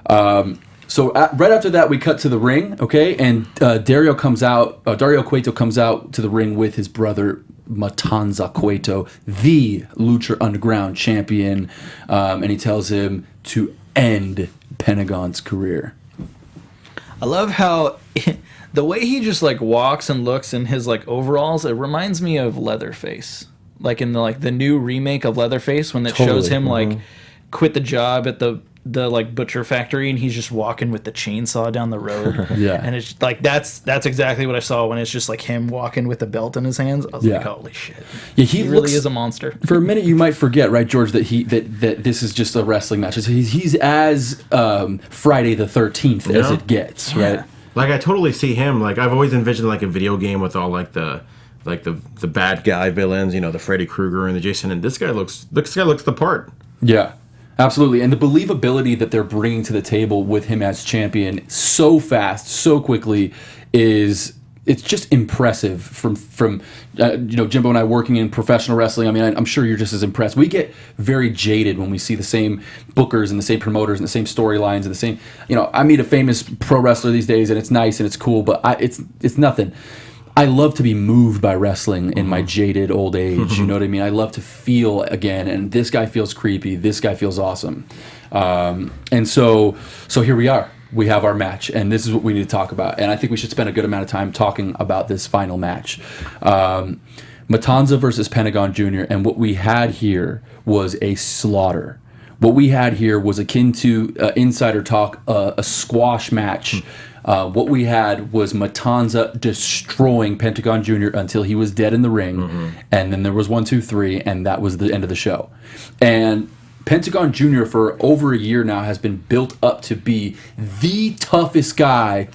So right after that, we cut to the ring, okay? And Dario Cueto comes out to the ring with his brother Matanza Cueto, the Lucha Underground champion, and he tells him to end Pentagon's career. I love how the way he just like walks and looks in his like overalls. It reminds me of Leatherface, like in the new remake of Leatherface when it shows him like quit the job at the like butcher factory and he's just walking with the chainsaw down the road. Yeah. And it's like that's exactly what I saw when it's just like him walking with a belt in his hands. I was like, holy shit. Yeah, he really is a monster. For a minute you might forget, right, George, that that this is just a wrestling match. He's as Friday the 13th as it gets, right? Like I totally see him. Like I've always envisioned like a video game with all like the bad guy villains, you know, the Freddy Krueger and the Jason, and this guy looks the part. Yeah. Absolutely, and the believability that they're bringing to the table with him as champion so fast, so quickly, it's just impressive. From Jimbo and I working in professional wrestling. I mean, I'm sure you're just as impressed. We get very jaded when we see the same bookers and the same promoters and the same storylines and the same. I meet a famous pro wrestler these days, and it's nice and it's cool, but it's nothing. I love to be moved by wrestling in my jaded old age. You know what I mean? I love to feel again, and this guy feels creepy. This guy feels awesome. And so here we are. We have our match, and this is what we need to talk about. And I think we should spend a good amount of time talking about this final match. Matanza versus Pentagon Jr., and what we had here was a slaughter. What we had here was akin to Insider Talk, a squash match. What we had was Matanza destroying Pentagon Jr. until he was dead in the ring, and then there was 1, 2, 3, and that was the end of the show. And Pentagon Jr. for over a year now has been built up to be the toughest guy,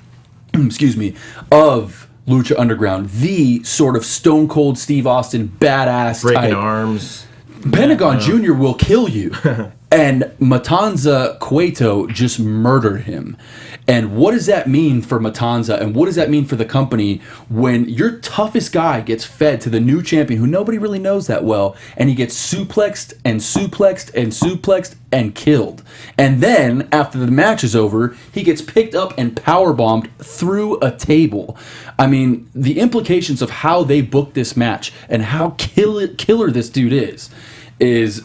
excuse me, of Lucha Underground, the sort of Stone Cold Steve Austin badass breaking type. arms. Pentagon Jr. will kill you. And Matanza Cueto just murdered him. And what does that mean for Matanza? And what does that mean for the company when your toughest guy gets fed to the new champion who nobody really knows that well, and he gets suplexed and suplexed and suplexed and killed? And then, after the match is over, he gets picked up and powerbombed through a table. I mean, the implications of how they booked this match and how killer this dude is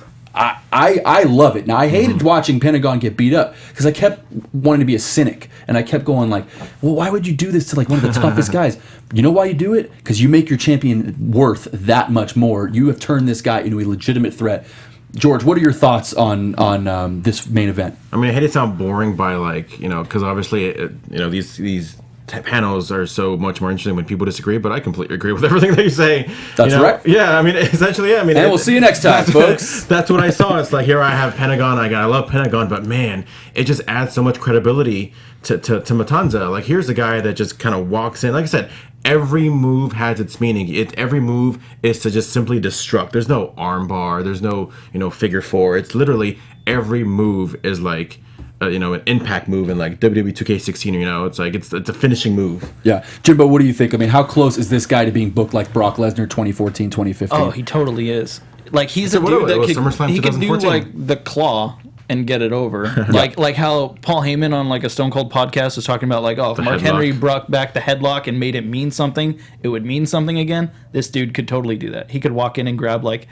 I love it. Now, I hated watching Pentagon get beat up because I kept wanting to be a cynic, and I kept going like, well, why would you do this to like one of the toughest guys? You know why you do it? Because you make your champion worth that much more. You have turned this guy into a legitimate threat. George, what are your thoughts on this main event? I mean, I hate to sound boring by because obviously, these panels are so much more interesting when people disagree, but I completely agree with everything that you say. That's right. Yeah, I mean, essentially, yeah. I mean, and we'll see you next time, folks. That's what I saw. It's like, here I have Pentagon. I love Pentagon, but man, it just adds so much credibility to Matanza. Like, here's a guy that just kind of walks in. Like I said, every move has its meaning. Every move is to just simply destruct. There's no armbar. There's no figure four. It's literally every move is like an impact move in like WWE 2K16. It's like it's a finishing move. Yeah, Jimbo, what do you think? I mean, how close is this guy to being booked like Brock Lesnar 2014, 2015? Oh, he totally is. Like he's a dude that could do like the claw and get it over. like how Paul Heyman on like a Stone Cold podcast was talking about like, if Mark Henry brought back the headlock and made it mean something, it would mean something again. This dude could totally do that. He could walk in and grab like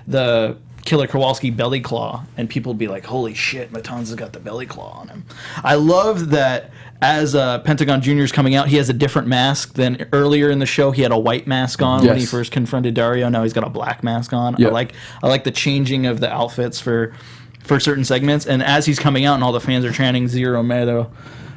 the Killer Kowalski belly claw, and people would be like, holy shit, Matanza's got the belly claw on him. I love that as Pentagon Jr. is coming out, he has a different mask than earlier in the show. He had a white mask on when he first confronted Dario. Now he's got a black mask on. Yep. I like the changing of the outfits for certain segments, and as he's coming out and all the fans are chanting Zero Miedo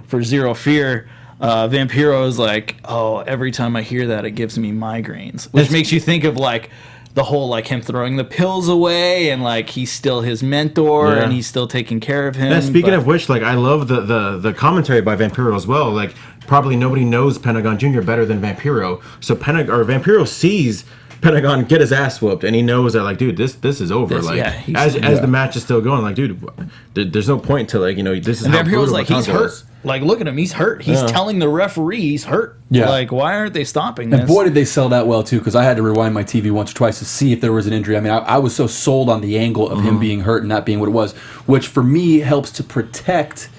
for Zero Fear, Vampiro is like, every time I hear that, it gives me migraines, which makes you think of like the whole like him throwing the pills away and like he's still his mentor and he's still taking care of him. And speaking of which, like I love the commentary by Vampiro as well. Like probably nobody knows Pentagon Jr. better than Vampiro. So Vampiro sees Pentagon get his ass whooped, and he knows that like, dude, this is over. As the match is still going, like, dude, there's no point to this is and how Vampiro's like, he's hurt. Was. Like, look at him, he's hurt. He's telling the referee he's hurt. Yeah. Like, why aren't they stopping this? And boy, did they sell that well too, because I had to rewind my TV once or twice to see if there was an injury. I mean, I was so sold on the angle of him being hurt and that being what it was, which for me helps to protect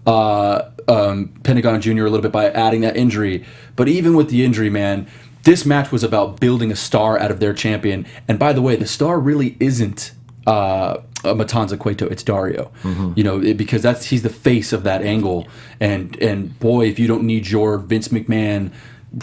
Pentagon Jr. a little bit by adding that injury. But even with the injury, man, this match was about building a star out of their champion. And by the way, the star really isn't Matanza Cueto, it's Dario. You know, because he's the face of that angle. And boy, if you don't need your Vince McMahon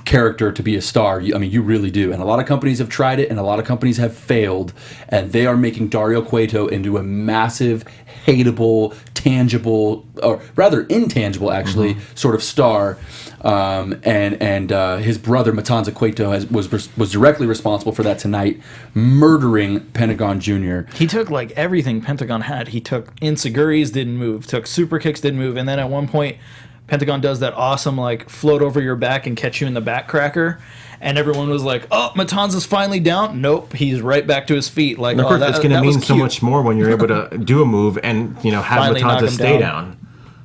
character to be a star, I mean, you really do. And a lot of companies have tried it, and a lot of companies have failed, and they are making Dario Cueto into a massive, hateable, tangible, or rather intangible, actually, sort of star. And his brother Matanza Cueto was directly responsible for that tonight, murdering Pentagon Jr. He took like everything Pentagon had. He took insiguris, didn't move. Took super kicks, didn't move. And then at one point, Pentagon does that awesome like float over your back and catch you in the back cracker. And everyone was like, "Oh, Matanza's finally down." Nope, he's right back to his feet. Like, and of course, that, it's going to that mean was so cute. much more when you're able to do a move and have Finally knock Matanza him stay down. down.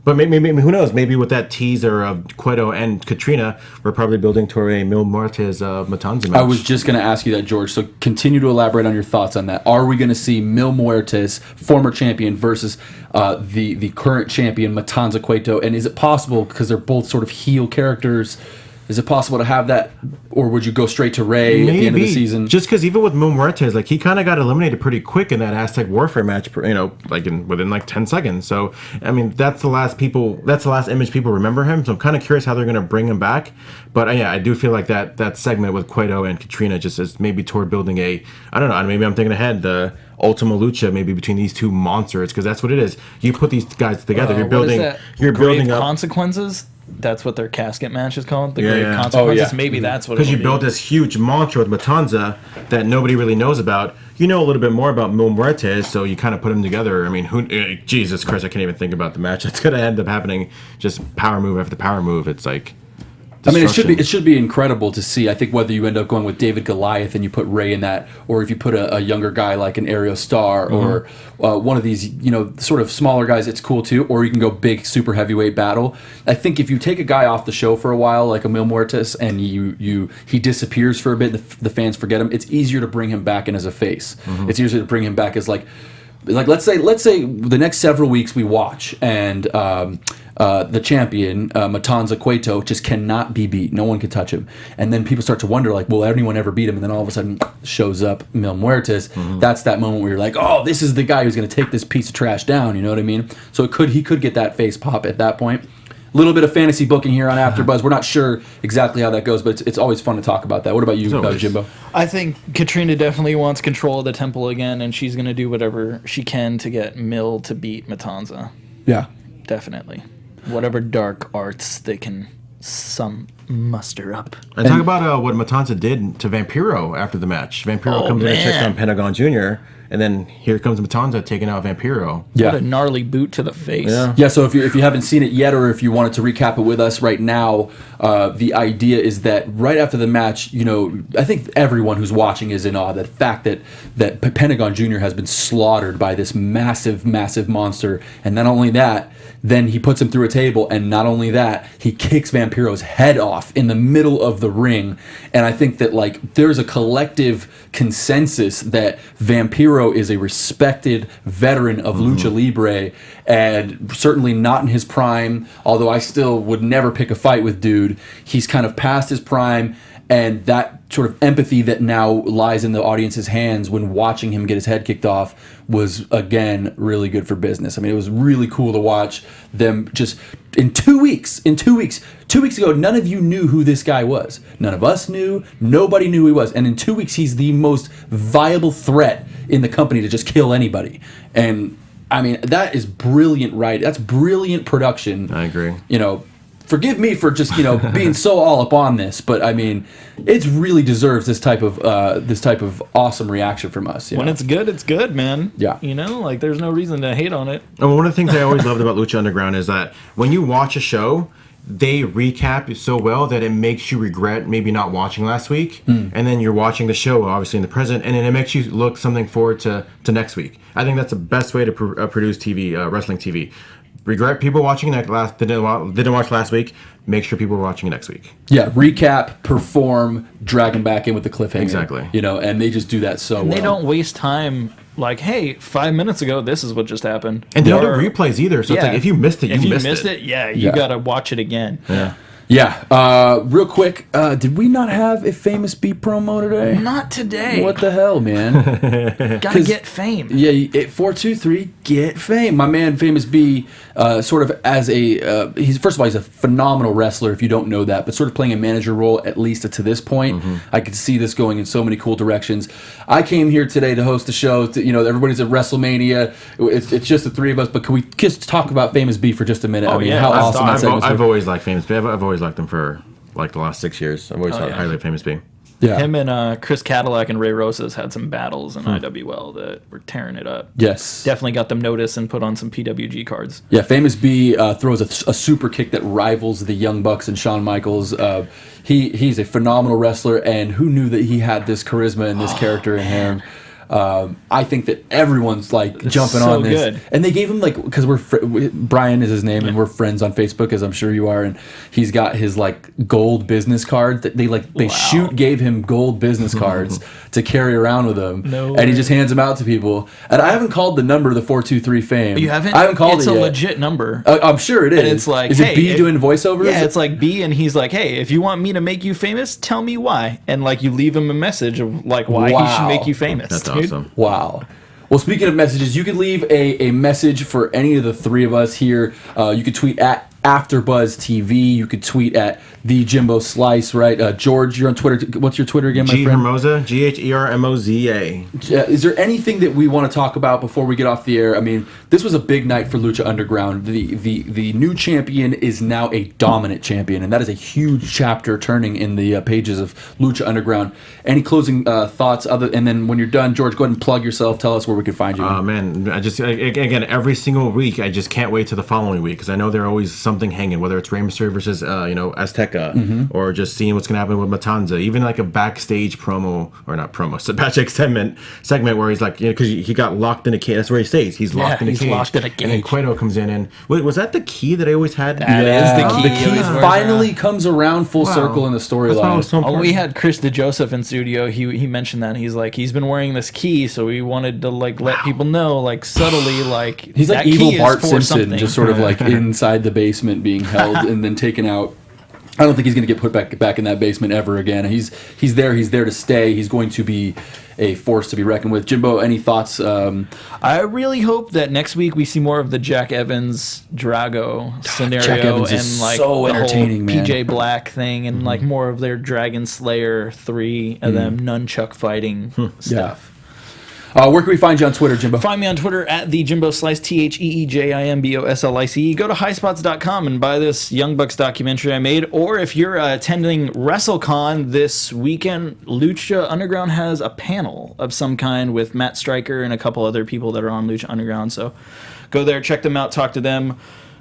But maybe who knows? Maybe with that teaser of Cueto and Katrina, we're probably building toward a Mil Muertes Matanza match. I was just going to ask you that, George. So continue to elaborate on your thoughts on that. Are we going to see Mil Muertes, former champion, versus the current champion Matanza Cueto? And is it possible, because they're both sort of heel characters, is it possible to have that, or would you go straight to Rey at the end of the season? Just because even with Mil Muertes, like he kind of got eliminated pretty quick in that Aztec Warfare match, like within like 10 seconds. So I mean, that's the last image people remember him. So I'm kind of curious how they're going to bring him back. But yeah, I do feel like that segment with Cueto and Katrina just is maybe toward building I don't know, maybe I'm thinking ahead, the Ultima Lucha maybe between these two monsters, because that's what it is. You put these guys together, you're building Grave up consequences. That's what their casket match is called. The Yeah, grave yeah. consequences. Oh, yeah. Maybe that's what. because you it'll built be. this huge monster with Matanza that nobody really knows about. You know a little bit more about Mil Muertes, so you kind of put them together. I mean, Jesus Christ, I can't even think about the match. It's going to end up happening just power move after power move. It's like, I mean, it destruction. should be incredible to see. I think whether you end up going with David Goliath and you put Rey in that, or if you put a younger guy like an Aerial Star or one of these, sort of smaller guys, it's cool too. Or you can go big, super heavyweight battle. I think if you take a guy off the show for a while, like a Mil Muertes, and he disappears for a bit, the fans forget him. It's easier to bring him back in as a face. It's easier to bring him back as like let's say the next several weeks we watch and. The champion, Matanza Cueto, just cannot be beat. No one can touch him. And then people start to wonder, like, will anyone ever beat him? And then all of a sudden shows up Mil Muertes. That's that moment where you're like, oh, this is the guy who's going to take this piece of trash down. You know what I mean? So he could get that face pop at that point. A little bit of fantasy booking here on AfterBuzz. We're not sure exactly how that goes, but it's always fun to talk about that. What about you, Jimbo? I think Katrina definitely wants control of the temple again, and she's going to do whatever she can to get Mil to beat Matanza. Yeah. Definitely. Whatever dark arts they can muster up. And talk about what Matanza did to Vampiro after the match. Vampiro comes in and checks on Pentagon Jr., and then here comes Matanza taking out Vampiro. Yeah. What a gnarly boot to the face. Yeah, so if you haven't seen it yet, or if you wanted to recap it with us right now, the idea is that right after the match, I think everyone who's watching is in awe. The fact that Pentagon Jr. has been slaughtered by this massive, massive monster, and not only that, then he puts him through a table, and not only that, he kicks Vampiro's head off in the middle of the ring. And I think that there's a collective consensus that Vampiro is a respected veteran of Lucha Libre, and certainly not in his prime, although I still would never pick a fight with dude. He's kind of past his prime, and that sort of empathy that now lies in the audience's hands when watching him get his head kicked off was, again, really good for business. I mean, it was really cool to watch them just in 2 weeks. 2 weeks ago, none of you knew who this guy was. None of us knew. Nobody knew who he was. And in 2 weeks, he's the most viable threat in the company to just kill anybody. And I mean, that is brilliant writing. That's brilliant production. I agree. Forgive me for just being so all up on this, but I mean, it really deserves this type of awesome reaction from us. When it's good, man. Yeah. There's no reason to hate on it. And one of the things I always loved about Lucha Underground is that when you watch a show, they recap it so well that it makes you regret maybe not watching last week, and then you're watching the show obviously in the present, and then it makes you look something forward to next week. I think that's the best way to produce TV, wrestling TV. Regret people watching didn't watch last week. Make sure people are watching next week. Yeah, recap, perform, drag them back in with the cliffhanger. Exactly. And they just do that so well. They don't waste time. Like, hey, 5 minutes ago, this is what just happened. And they don't do replays either. So it's like if you missed it, you missed it. You got to watch it again. Yeah. Yeah. Real quick, did we not have a Famous B promo today? Not today. What the hell, man? Gotta get fame. Yeah, 423, get fame. My man, Famous B, sort of as a he's first of all, he's a phenomenal wrestler. If you don't know that, but sort of playing a manager role at least to this point. I could see this going in so many cool directions. I came here today to host the show. Everybody's at WrestleMania. It's just the three of us. But can we just talk about Famous B for just a minute? How awesome that segment was. I've always liked Famous B. I've always liked them for like the last 6 years. I've always thought highly of Famous B. Yeah. Him and Chris Cadillac and Ray Rosas had some battles in IWL that were tearing it up. Yes. Definitely got them noticed and put on some PWG cards. Yeah, Famous B throws a super kick that rivals the Young Bucks and Shawn Michaels. He's a phenomenal wrestler, and who knew that he had this charisma and this character in him? I think that everyone's jumping so on this, good. And they gave him because Brian is his name, and we're friends on Facebook, as I'm sure you are. And he's got his gold business card that they gave him gold business cards to carry around with him, and he just hands them out to people. And I haven't called the number of the 423 fame. You haven't? I haven't called it yet. It's a legit number. I'm sure it is. And it's is it B doing voiceovers? Yeah, it's like B, and he's like, hey, if you want me to make you famous, tell me why. And you leave him a message of why he should make you famous. That's awesome. Wow. Well, speaking of messages, you could leave a message for any of the three of us here. You could tweet at AfterBuzz TV. You could tweet at the Jimbo Slice, right? George, you're on Twitter. What's your Twitter again, my friend? Hermoza, Ghermoza. Is there anything that we want to talk about before we get off the air? I mean, this was a big night for Lucha Underground. The new champion is now a dominant champion, and that is a huge chapter turning in the pages of Lucha Underground. Any closing thoughts? And then when you're done, George, go ahead and plug yourself. Tell us where we can find you. Man, again, every single week, I just can't wait to the following week because I know there are always something hanging, whether it's Rey Mysterio versus Azteca, or just seeing what's going to happen with Matanza, even a backstage promo, or not promo, so backstage segment where he's because he got locked in a cage. That's where he stays. He's locked in a cage. Locked in a cage. And then Cueto comes in and was that the key that I always had? That is the key. The key finally comes around full circle in the storyline. We had Chris DeJoseph in studio. He mentioned that he's been wearing this key, so we wanted to let people know subtly he's like evil Bart Simpson, something. just sort of inside the basement being held and then taken out. I don't think he's going to get put back in that basement ever again. He's there to stay. He's going to be a force to be reckoned with. Jimbo, any thoughts? I really hope that next week we see more of the Jack Evans Drago scenario, Jack Evans is so the entertaining, whole man. PJ Black thing, and more of their Dragon Slayer 3 and them nunchuck fighting stuff. Where can we find you on Twitter, Jimbo? Find me on Twitter at the Jimbo Slice, TheeJimboslice. Go to highspots.com and buy this Young Bucks documentary I made. Or if you're attending WrestleCon this weekend, Lucha Underground has a panel of some kind with Matt Stryker and a couple other people that are on Lucha Underground. So go there, check them out, talk to them.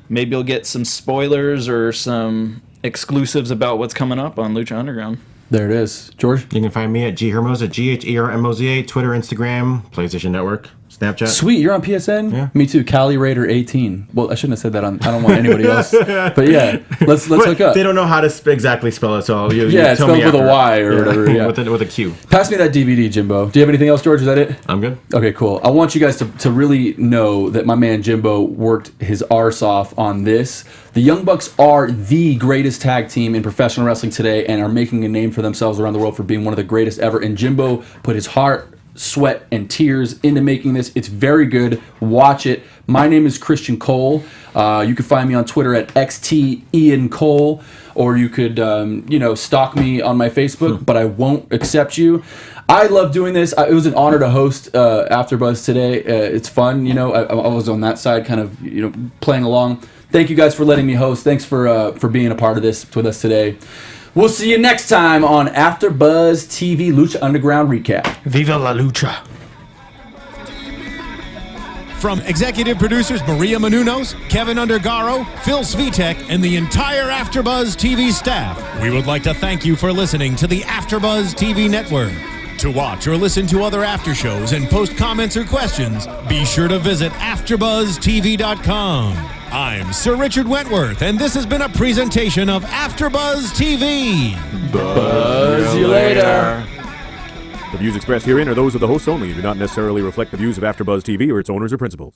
Maybe you'll get some spoilers or some exclusives about what's coming up on Lucha Underground. There it is. George? You can find me at Ghermoza, Ghermoza, Twitter, Instagram, PlayStation Network, Snapchat. Sweet, you're on PSN? Yeah. Me too. Cali Raider 18. Well, I shouldn't have said that I don't want anybody else. But yeah, let's look up. They don't know how to exactly spell it, so you it's tell spelled me with after. a Y or whatever. Yeah. with a Q. Pass me that DVD, Jimbo. Do you have anything else, George? Is that it? I'm good. Okay, cool. I want you guys to really know that my man Jimbo worked his arse off on this. The Young Bucks are the greatest tag team in professional wrestling today and are making a name for themselves around the world for being one of the greatest ever. And Jimbo put his heart, sweat, and tears into making this. It's very good. Watch it. My name is Christian Cole. You can find me on Twitter at XTIanCole, or you could, stalk me on my Facebook, but I won't accept you. I love doing this. It was an honor to host AfterBuzz today. It's fun. I was on that side, kind of, playing along. Thank you guys for letting me host. Thanks for being a part of this with us today. We'll see you next time on AfterBuzz TV Lucha Underground Recap. Viva la Lucha. From executive producers Maria Menounos, Kevin Undergaro, Phil Svitek, and the entire AfterBuzz TV staff, we would like to thank you for listening to the AfterBuzz TV network. To watch or listen to other after shows and post comments or questions, be sure to visit AfterBuzzTV.com. I'm Sir Richard Wentworth, and this has been a presentation of AfterBuzz TV. Buzz you later. The views expressed herein are those of the hosts only and do not necessarily reflect the views of AfterBuzz TV or its owners or principals.